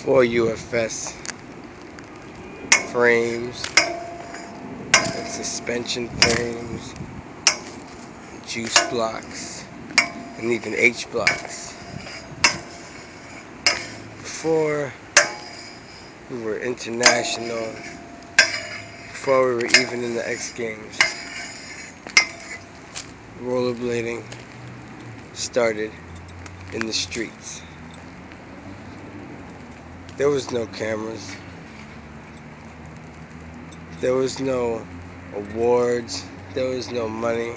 4 UFS frames and suspension frames, juice blocks, and even H blocks. Before we were international, before we were even in the X Games, rollerblading started in the streets. There was no cameras. There was no awards. There was no money.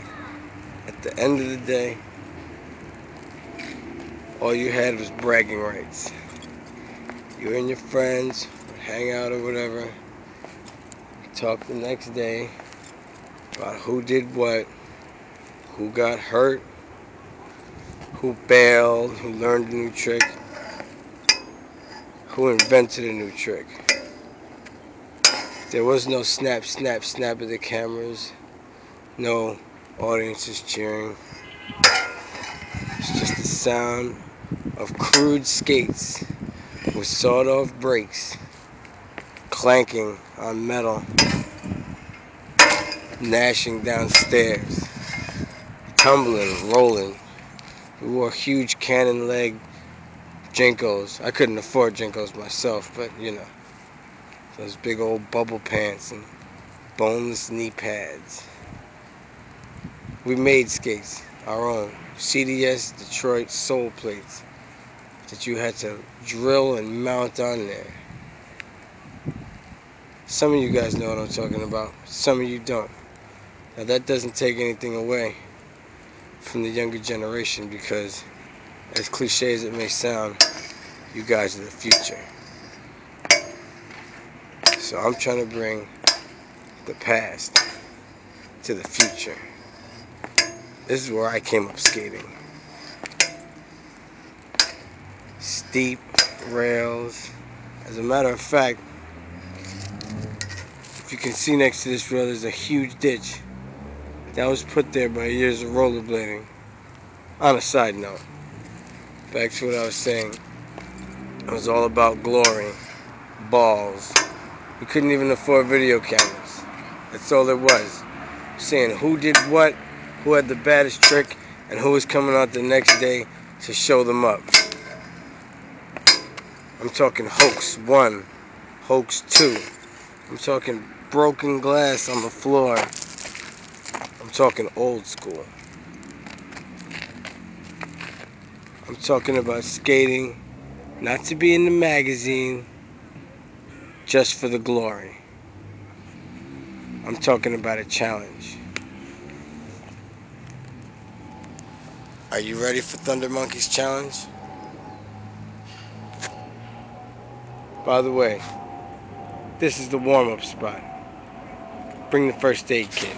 At the end of the day, all you had was bragging rights. You and your friends would hang out or whatever, talk the next day about who did what, who got hurt, who bailed, who learned a new trick, who invented a new trick. There was no snap, snap, snap of the cameras, no audiences cheering. It's just the sound of crude skates with sawed-off brakes clanking on metal, gnashing downstairs, tumbling, rolling. We wore huge cannon leg Jinkos. I couldn't afford Jinkos myself, but you know, those big old bubble pants and boneless knee pads. We made skates, our own CDS Detroit sole plates that you had to drill and mount on there. Some of you guys know what I'm talking about, some of you don't. Now that doesn't take anything away from the younger generation, because as cliche as it may sound, you guys are the future. So I'm trying to bring the past to the future. This is where I came up skating. Steep rails. As a matter of fact, if you can see next to this rail, there's a huge ditch that was put there by years of rollerblading. On a side note, back to what I was saying, it was all about glory, balls. We couldn't even afford video cameras. That's all it was. Saying who did what, who had the baddest trick, and who was coming out the next day to show them up. I'm talking hoax 1, hoax 2. I'm talking broken glass on the floor. I'm talking old school. I'm talking about skating, not to be in the magazine, just for the glory. I'm talking about a challenge. Are you ready for Thunder Munkey's challenge? By the way, this is the warm-up spot. Bring the first aid kit.